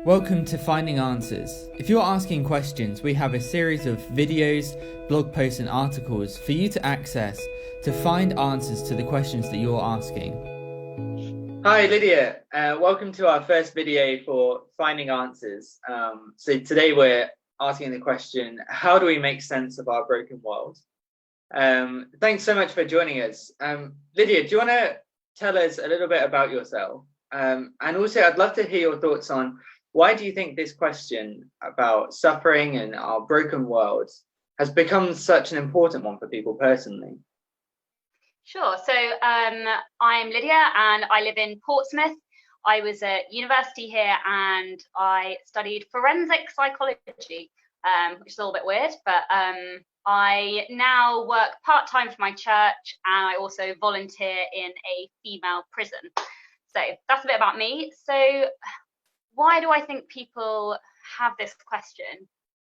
Welcome to Finding Answers. If you're asking questions, we have a series of videos, blog posts and articles for you to access to find answers to the questions that you're asking. Hi Lydia, welcome to our first video for Finding Answers. So today we're asking the question, how do we make sense of our broken world? Thanks so much for joining us. Lydia, do you want to tell us a little bit about yourself? And also I'd love to hear your thoughts on why do you think this question about suffering and our broken world has become such an important one for people personally? Sure. So I'm Lydia and I live in Portsmouth. I was at university here and I studied forensic psychology, which is a little bit weird, but I now work part-time for my church and I also volunteer in a female prison. So that's a bit about me. So why do I think people have this question?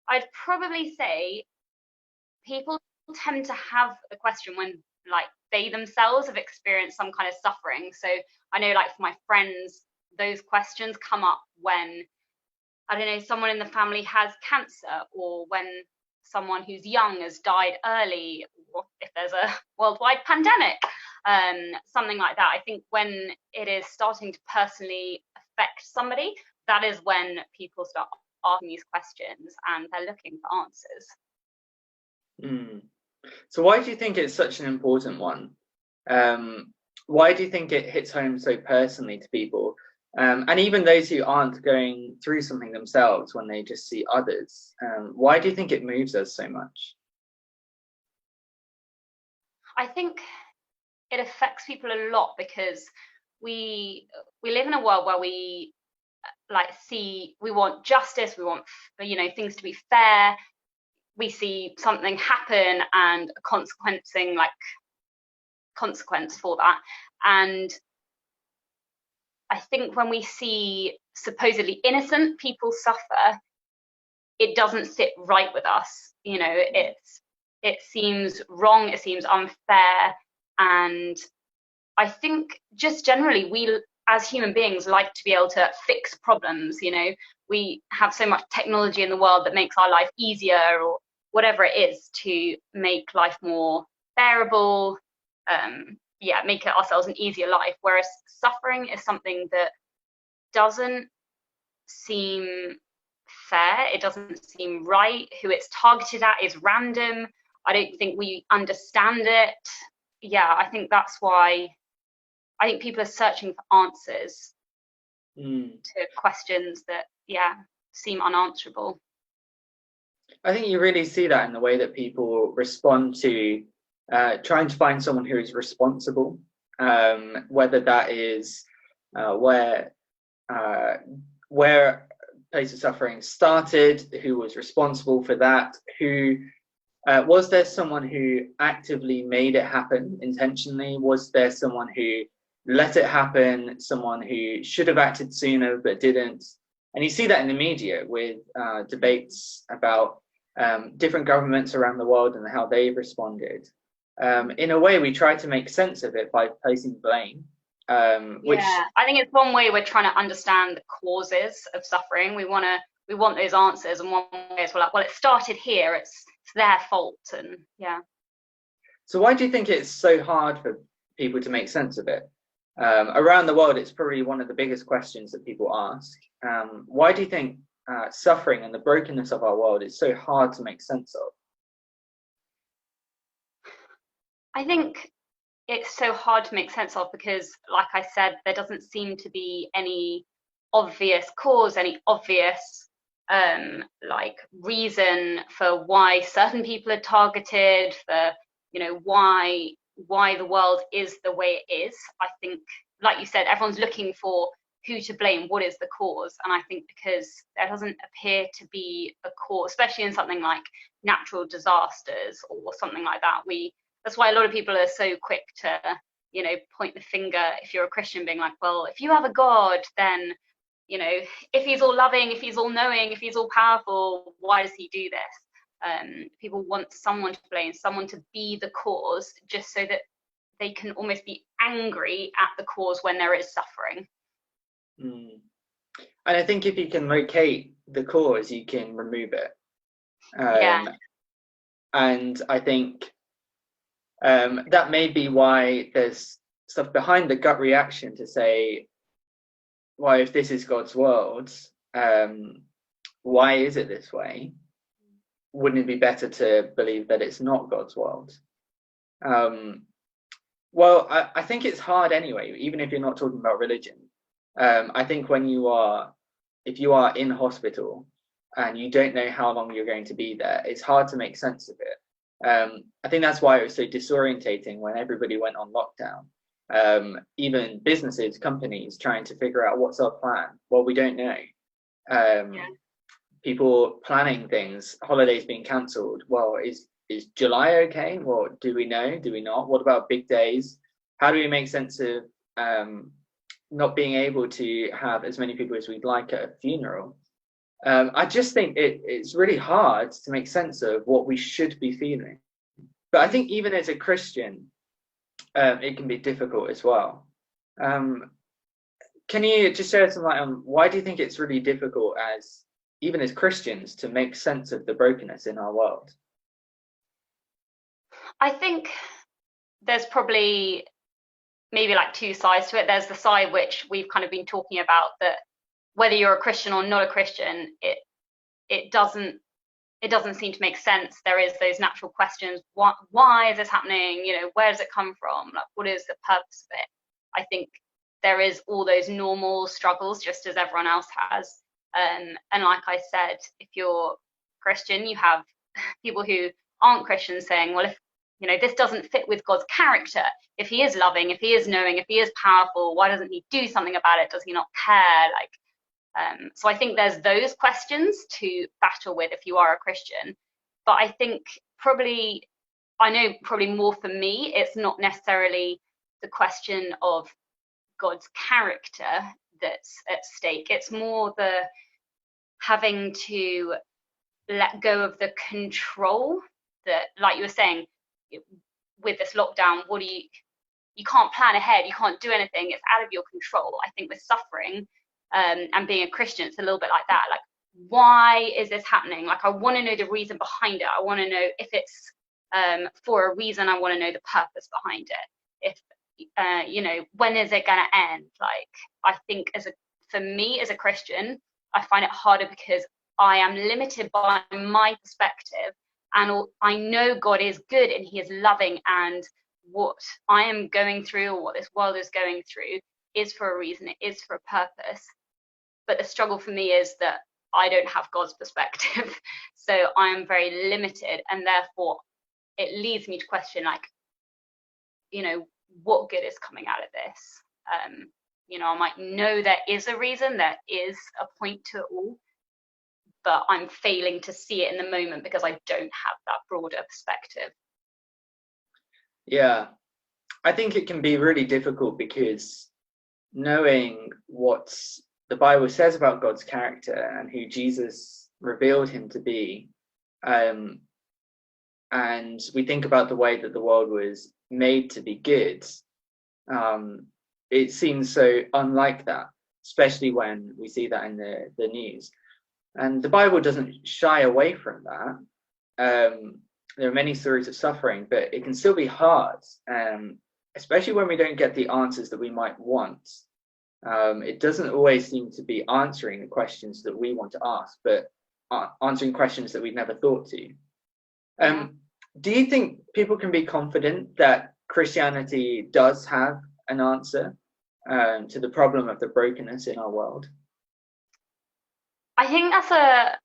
I'd probably say people tend to have the question when they themselves have experienced some kind of suffering. So I know for my friends, those questions come up when, I don't know, someone in the family has cancer, or when someone who's young has died early, or if there's a worldwide pandemic, something like that. I think when it is starting to personally affect somebody, that is when people start asking these questions and they're looking for answers. So why do you think it's such an important one? Why do you think it hits home so personally to people? And even those who aren't going through something themselves, when they just see others, why do you think it moves us so much? I think it affects people a lot because we live in a world where we we want justice, we want things to be fair. We see something happen and a consequence for that. And I think when we see supposedly innocent people suffer, it doesn't sit right with us. It seems wrong, it seems unfair. And I think just generally we as human beings like to be able to fix problems. We have so much technology in the world that makes our life easier, or whatever it is, to make life more bearable, make it ourselves an easier life. Whereas suffering is something that doesn't seem fair, it doesn't seem right. Who it's targeted at is random. I don't think we understand it. I think that's why I think people are searching for answers to questions that seem unanswerable. I think you really see that in the way that people respond to trying to find someone who is responsible, whether that is where place of suffering started, who was responsible for that, who was there someone who actively made it happen intentionally? Was there someone who let it happen, someone who should have acted sooner but didn't? And you see that in the media with debates about different governments around the world and how they've responded. In a way, we try to make sense of it by placing blame. I think it's one way we're trying to understand the causes of suffering. We want those answers, and one way is well, it started here. It's their fault, and So why do you think it's so hard for people to make sense of it? Around the world, it's probably one of the biggest questions that people ask. Why do you think suffering and the brokenness of our world is so hard to make sense of? I think it's so hard to make sense of because, like I said, there doesn't seem to be any obvious cause, any obvious reason for why certain people are targeted, for why the world is the way it is. I think, like you said, everyone's looking for who to blame, what is the cause. And I think because there doesn't appear to be a cause, especially in something like natural disasters or something like that, that's why a lot of people are so quick to point the finger, if you're a Christian, being like, well, if you have a God, then if he's all loving, if he's all knowing, if he's all powerful, why does he do this? People want someone to blame, someone to be the cause, just so that they can almost be angry at the cause when there is suffering. And I think if you can locate the cause, you can remove it. Yeah. And I think that may be why there's stuff behind the gut reaction to say, well, if this is God's world, why is it this way? Wouldn't it be better to believe that it's not God's world? Well, I think it's hard anyway, even if you're not talking about religion. I think if you are in hospital and you don't know how long you're going to be there, it's hard to make sense of it. I think that's why it was so disorientating when everybody went on lockdown. Even businesses, companies trying to figure out what's our plan. Well, we don't know. People planning things, holidays being cancelled. Well, is July okay? Well, do we know? Do we not? What about big days? How do we make sense of not being able to have as many people as we'd like at a funeral? I just think it's really hard to make sense of what we should be feeling. But I think even as a Christian, it can be difficult as well. Can you just share some light on why do you think it's really difficult even as Christians to make sense of the brokenness in our world? I think there's probably maybe like two sides to it. There's the side which we've kind of been talking about, that whether you're a Christian or not a Christian, it doesn't seem to make sense. There is those natural questions. Why is this happening? Where does it come from? Like, what is the purpose of it? I think there is all those normal struggles, just as everyone else has. And like I said, if you're Christian, you have people who aren't Christians saying, well, if this doesn't fit with God's character, if he is loving, if he is knowing, if he is powerful, why doesn't he do something about it? Does he not care? So I think there's those questions to battle with if you are a Christian. But I think probably more for me, it's not necessarily the question of God's character that's at stake. It's more the having to let go of the control that, like you were saying, with this lockdown, you can't plan ahead, you can't do anything, it's out of your control. I think with suffering, and being a Christian, it's a little bit like that. Like, why is this happening? Like, I want to know the reason behind it. I want to know if it's for a reason. I want to know the purpose behind it. If when is it going to end? Like, I think for me as a Christian, I find it harder because I am limited by my perspective, and I know God is good and he is loving, and what I am going through or what this world is going through is for a reason, it is for a purpose. But the struggle for me is that I don't have God's perspective. So I am very limited, and therefore it leads me to question, like, what good is coming out of this? I might know there is a reason, there is a point to it all, but I'm failing to see it in the moment because I don't have that broader perspective. Yeah, I think it can be really difficult because knowing what the Bible says about God's character and who Jesus revealed him to be, and we think about the way that the world was made to be good, it seems so unlike that, especially when we see that in the news. And the Bible doesn't shy away from that. There are many stories of suffering, but it can still be hard, especially when we don't get the answers that we might want. It doesn't always seem to be answering the questions that we want to ask, but answering questions that we've never thought to. Do you think people can be confident that Christianity does have an answer to the problem of the brokenness in our world? I think that's a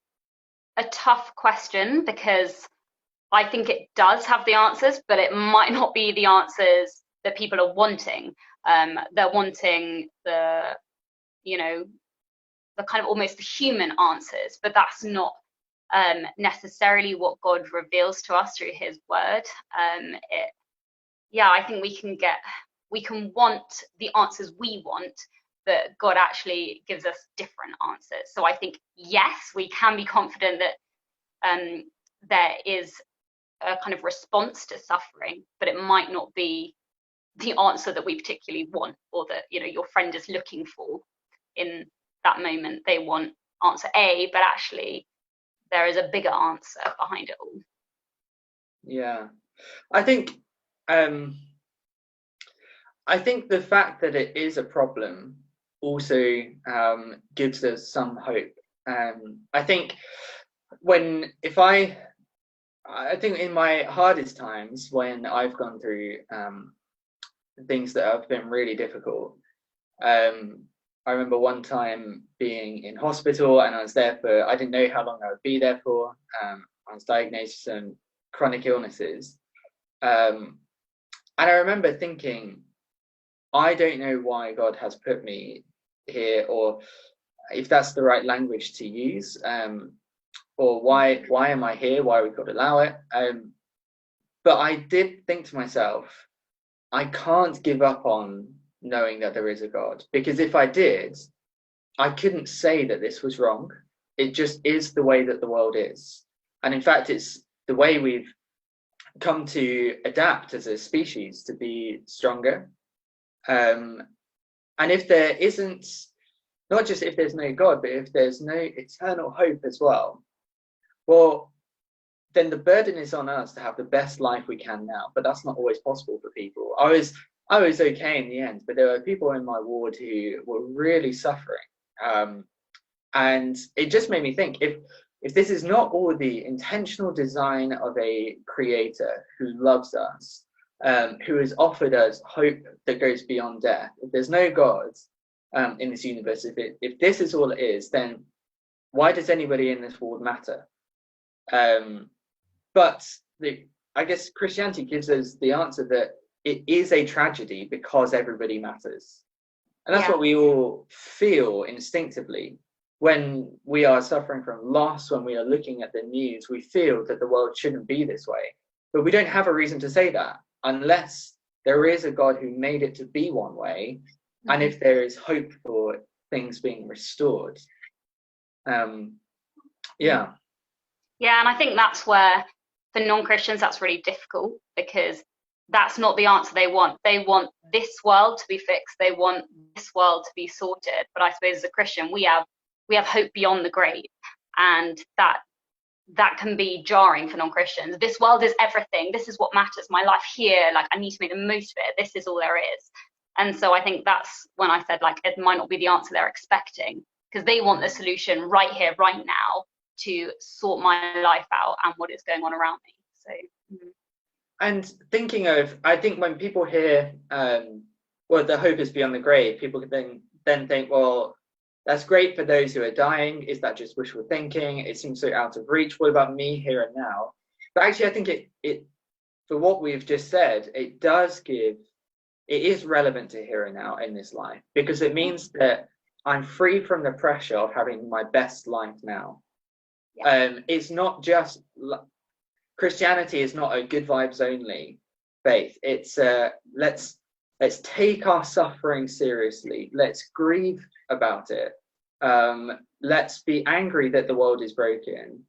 tough question, because I think it does have the answers, but it might not be the answers that people are wanting. They're wanting the kind of almost the human answers, but that's not necessarily what God reveals to us through his word. I think we can want the answers we want, but God actually gives us different answers. So I think, yes, we can be confident that there is a kind of response to suffering, but it might not be the answer that we particularly want, or that your friend is looking for in that moment they want answer A, but actually there is a bigger answer behind it all. Yeah, I think the fact that it is a problem also gives us some hope. I think I think in my hardest times, when I've gone through things that have been really difficult, I remember one time being in hospital, and I was there I didn't know how long I would be there for. I was diagnosed with some chronic illnesses. And I remember thinking, I don't know why God has put me here, or if that's the right language to use, or why am I here? Why we could allow it? But I did think to myself, I can't give up on knowing that there is a God, because if I did, I couldn't say that this was wrong. It just is the way that the world is. And in fact, it's the way we've come to adapt as a species to be stronger. And if there isn't, not just if there's no God, but if there's no eternal hope as well, well, then the burden is on us to have the best life we can now. But that's not always possible for people. I was okay in the end, but there were people in my ward who were really suffering. And it just made me think, if this is not all the intentional design of a creator who loves us, who has offered us hope that goes beyond death, if there's no God in this universe, if this is all it is, then why does anybody in this world matter? But I guess Christianity gives us the answer that it is a tragedy because everybody matters. And that's what we all feel instinctively when we are suffering from loss, when we are looking at the news. We feel that the world shouldn't be this way. But we don't have a reason to say that unless there is a God who made it to be one way, and if there is hope for things being restored. Yeah, and I think that's where, for non-Christians, that's really difficult, because that's not the answer they want. They want this world to be fixed. They want this world to be sorted. But I suppose as a Christian, we have hope beyond the grave, and that can be jarring for non-Christians. This world is everything. This is what matters. My life here, like, I need to make the most of it. This is all there is. And so I think that's when I said, like, it might not be the answer they're expecting, because they want the solution right here, right now, to sort my life out and what is going on around me. So. And I think when people hear, well, the hope is beyond the grave, people can then think, well, that's great for those who are dying. Is that just wishful thinking? It seems so out of reach. What about me here and now? But actually, I think it for what we've just said, it is relevant to here and now in this life, because it means that I'm free from the pressure of having my best life now. It's not just Christianity is not a good vibes only faith. It's let's take our suffering seriously. Let's grieve about it. Let's be angry that the world is broken,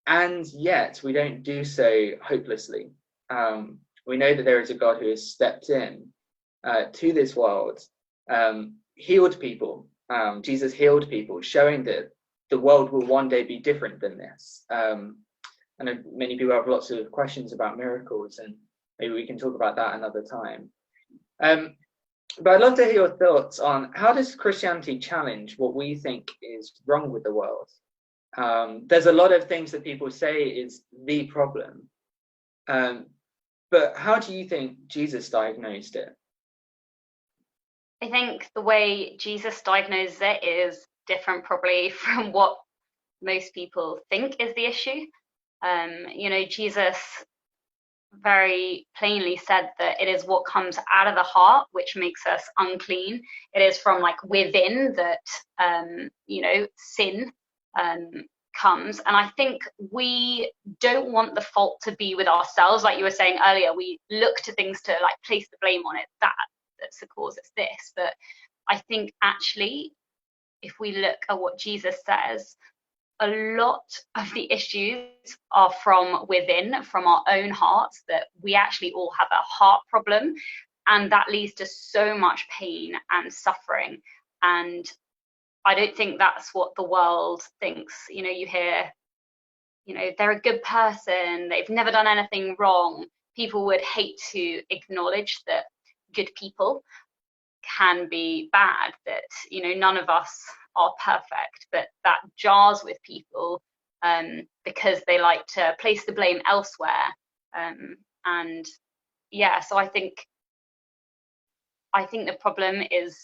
and yet we don't do so hopelessly. We know that there is a God who has stepped in to this world, healed people. Jesus healed people, showing that the world will one day be different than this. I know many people have lots of questions about miracles, and maybe we can talk about that another time. But I'd love to hear your thoughts on, how does Christianity challenge what we think is wrong with the world? There's a lot of things that people say is the problem. But how do you think Jesus diagnosed it? I think the way Jesus diagnoses it is different probably from what most people think is the issue. Jesus very plainly said that it is what comes out of the heart which makes us unclean. It is from within that sin comes. And I think we don't want the fault to be with ourselves. Like you were saying earlier, we look to things to place the blame on it. That's the cause, it's this. But I think actually, if we look at what Jesus says, a lot of the issues are from within, from our own hearts, that we actually all have a heart problem, and that leads to so much pain and suffering. And I don't think that's what the world thinks. You know, you hear, you know, they're a good person, they've never done anything wrong. People would hate to acknowledge that good people can be bad, that, you know, none of us are perfect, but that jars with people because they like to place the blame elsewhere. And yeah, so I think the problem is,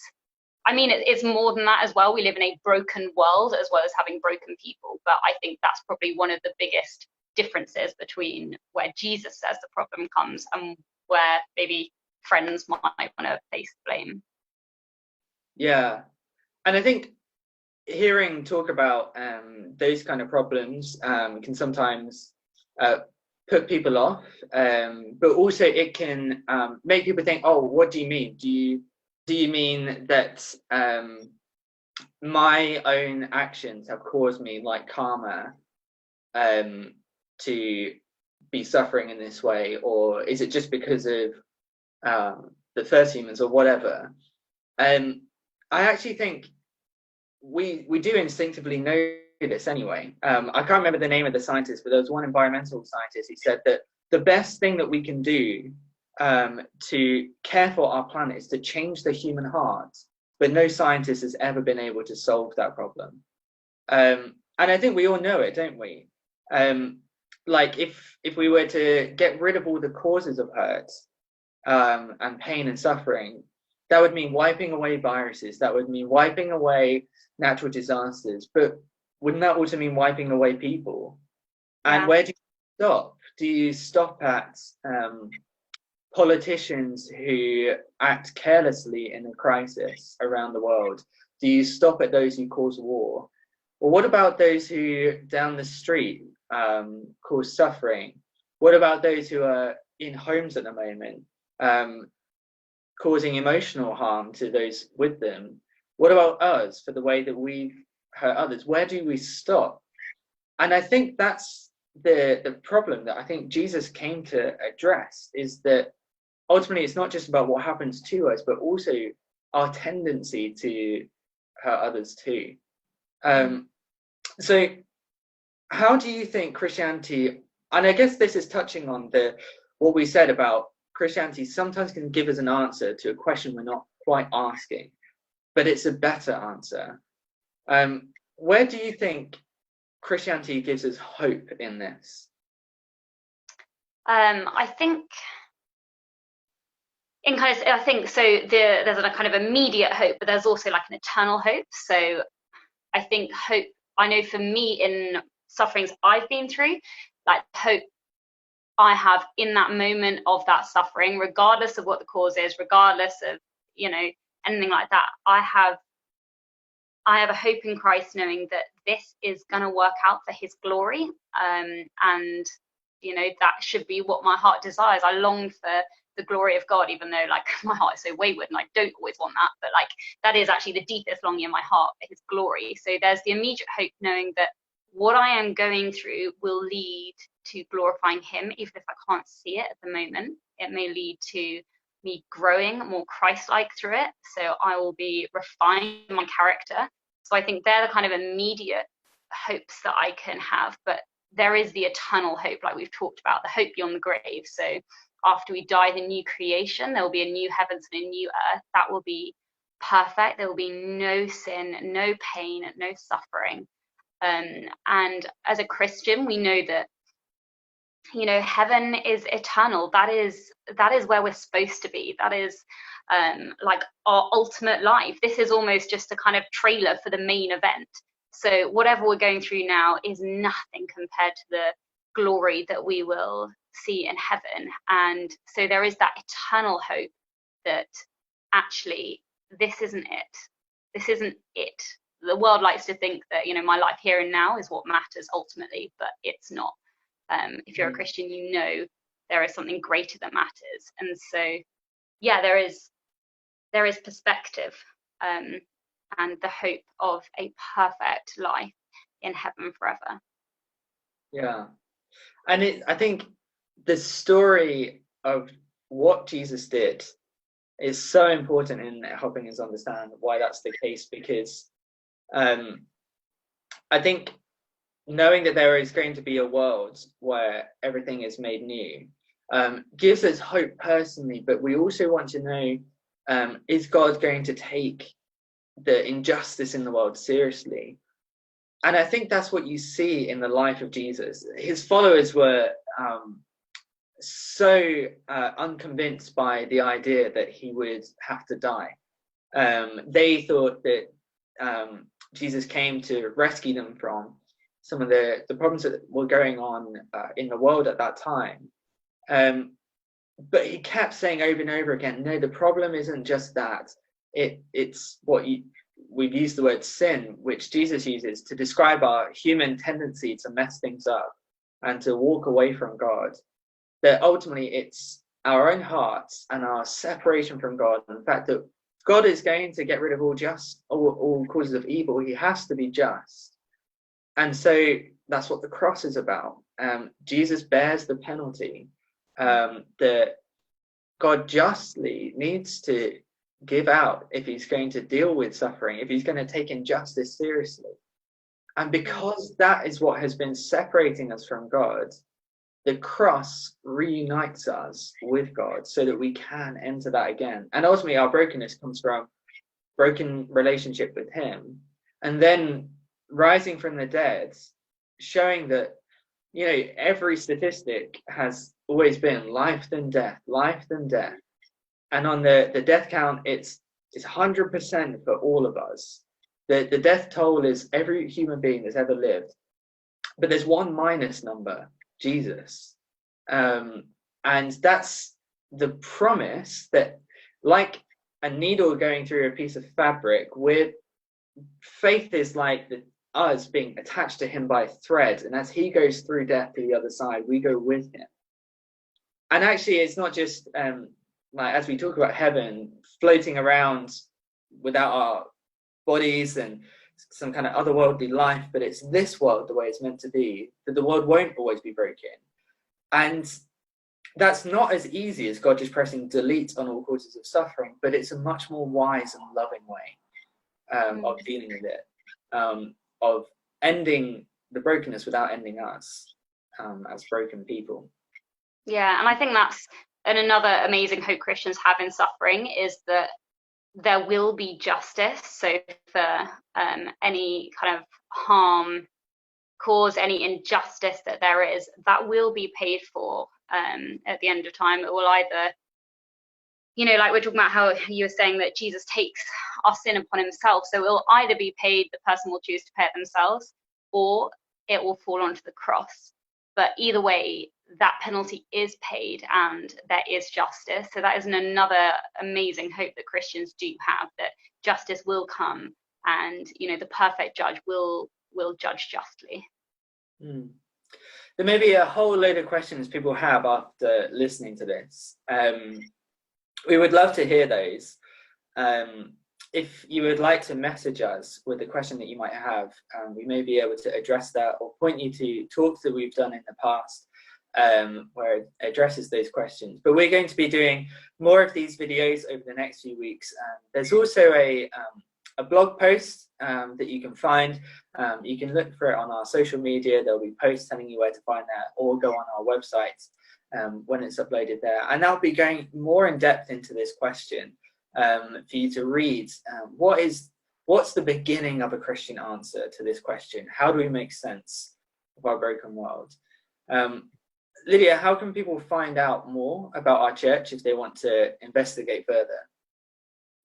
I mean, it's more than that as well. We live in a broken world as well as having broken people. But I think that's probably one of the biggest differences between where Jesus says the problem comes and where maybe friends might want to place the blame. Yeah. And I think hearing talk about those kind of problems can sometimes put people off, but also it can make people think, oh, what do you mean? Do you mean that my own actions have caused me, like karma, to be suffering in this way? Or is it just because of the first humans or whatever? I actually think we do instinctively know this anyway. I can't remember the name of the scientist, but there was one environmental scientist who said that the best thing that we can do to care for our planet is to change the human heart, but no scientist has ever been able to solve that problem. And I think we all know it, don't we? Like if we were to get rid of all the causes of hurt and pain and suffering, that would mean wiping away viruses, that would mean wiping away natural disasters, but wouldn't that also mean wiping away people? And where do you stop? Do you stop at politicians who act carelessly in a crisis around the world? Do you stop at those who cause war? Or what about those who down the street cause suffering? What about those who are in homes at the moment, causing emotional harm to those with them? What about us for the way that we've hurt others? Where do we stop? And I think that's the problem that I think Jesus came to address, is that ultimately it's not just about what happens to us, but also our tendency to hurt others too. So how do you think Christianity, and I guess this is touching on what we said about Christianity sometimes can give us an answer to a question we're not quite asking, but it's a better answer. Where do you think Christianity gives us hope in this? I think there's a kind of immediate hope, but there's also like an eternal hope. So I think hope, I know for me in sufferings I've been through, like hope I have in that moment of that suffering, regardless of what the cause is, regardless of, you know, anything like that, I have a hope in Christ, knowing that this is going to work out for his glory. And, you know, that should be what my heart desires. I long for the glory of God, even though like my heart is so wayward and I don't always want that, but like that is actually the deepest longing in my heart, for his glory. So there's the immediate hope, knowing that what I am going through will lead to glorifying him, even if I can't see it at the moment. It may lead to me growing more Christ-like through it, so I will be refining my character. So I think they're the kind of immediate hopes that I can have. But there is the eternal hope, like we've talked about, the hope beyond the grave. So after we die, the new creation, there will be a new heavens and a new earth that will be perfect. There will be no sin, no pain, no suffering. And as a Christian, we know that, you know, heaven is eternal. That is where we're supposed to be. That is like our ultimate life. This is almost just a kind of trailer for the main event. So whatever we're going through now is nothing compared to the glory that we will see in heaven. And so there is that eternal hope that actually this isn't it. This isn't it. The world likes to think that, you know, my life here and now is what matters ultimately, but it's not. If you're a Christian, you know there is something greater that matters. And so, yeah, there is perspective and the hope of a perfect life in heaven forever. Yeah. And I think the story of what Jesus did is so important in helping us understand why that's the case, because I think knowing that there is going to be a world where everything is made new gives us hope personally, but we also want to know, is God going to take the injustice in the world seriously? And I think that's what you see in the life of Jesus. His followers were so unconvinced by the idea that he would have to die. They thought that Jesus came to rescue them from some of the problems that were going on in the world at that time. But he kept saying over and over again, no, the problem isn't just that. It's what we've used the word sin, which Jesus uses to describe our human tendency to mess things up and to walk away from God. That ultimately it's our own hearts and our separation from God, and the fact that God is going to get rid of all causes of evil. He has to be just. And so that's what the cross is about. Jesus bears the penalty that God justly needs to give out if he's going to deal with suffering, if he's going to take injustice seriously. And because that is what has been separating us from God, the cross reunites us with God so that we can enter that again. And ultimately our brokenness comes from broken relationship with him, and then rising from the dead, showing that, you know, every statistic has always been life then death. And on the death count, it's 100% for all of us. The death toll is every human being that's ever lived. But there's one minus number, Jesus. And that's the promise that, like a needle going through a piece of fabric, with faith is like us being attached to him by a thread. And as he goes through death to the other side, we go with him. And actually, it's not just like, as we talk about heaven, floating around without our bodies and some kind of otherworldly life, but it's this world the way it's meant to be, that the world won't always be broken. And that's not as easy as God just pressing delete on all causes of suffering, but it's a much more wise and loving way of dealing with it, of ending the brokenness without ending us as broken people. Yeah, and I think that's another amazing hope Christians have in suffering, is that there will be justice. So for any kind of harm caused, any injustice that there is, that will be paid for at the end of time. It will either, you know, like we're talking about how you were saying that Jesus takes our sin upon himself. So it will either be paid, the person will choose to pay it themselves, or it will fall onto the cross. But either way, that penalty is paid and there is justice. So that is another amazing hope that Christians do have, that justice will come and, you know, the perfect judge will judge justly. There may be a whole load of questions people have after listening to this. We would love to hear those. If you would like to message us with a question that you might have, we may be able to address that or point you to talks that we've done in the past where it addresses those questions. But we're going to be doing more of these videos over the next few weeks. There's also a blog post that you can find. You can look for it on our social media. There'll be posts telling you where to find that, or go on our website when it's uploaded there. And I'll be going more in depth into this question for you to read. What's the beginning of a Christian answer to this question? How do we make sense of our broken world? Lydia, how can people find out more about our church if they want to investigate further?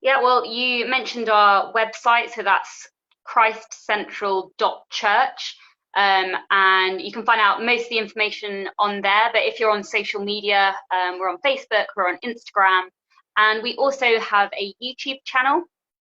Yeah, well, you mentioned our website, so that's christcentral.church, and you can find out most of the information on there. But if you're on social media, we're on Facebook, we're on Instagram, and we also have a YouTube channel.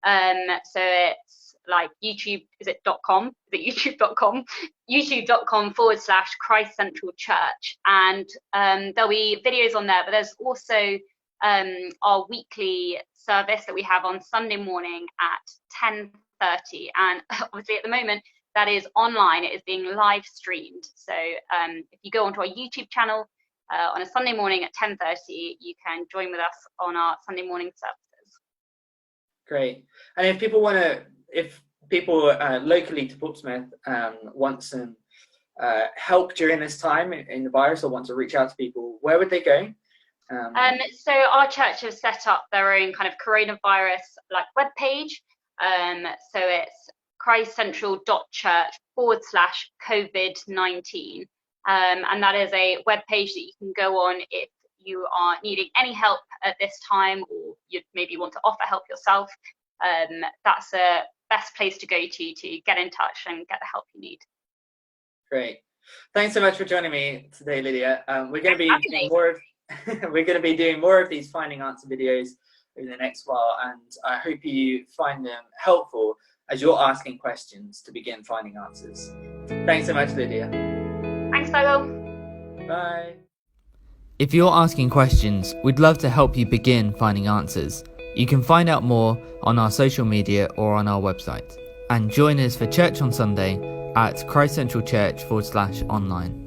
So it's like YouTube, is it .com? Is it youtube.com? youtube.com/Christ Central Church. And there'll be videos on there, but there's also our weekly service that we have on Sunday morning at 10:30. And obviously at the moment, that is online. It is being live streamed. So if you go onto our YouTube channel on a Sunday morning at 10:30, you can join with us on our Sunday morning services. Great. And if people want to, if people locally to Portsmouth want some help during this time in the virus, or want to reach out to people, where would they go? So our church has set up their own kind of coronavirus like webpage. So it's christcentral.church/COVID-19. And that is a webpage that you can go on if you are needing any help at this time, or you maybe want to offer help yourself. That's a best place to go to get in touch and get the help you need. Great. Thanks so much for joining me today, Lydia. We're going to be doing more of we're going to be doing more of these finding answer videos in the next while, and I hope you find them helpful as you're asking questions to begin finding answers. Thanks so much, Lydia. Thanks, Bobo. Bye. If you're asking questions, we'd love to help you begin finding answers. You can find out more on our social media or on our website. And join us for church on Sunday at christcentralchurch.online.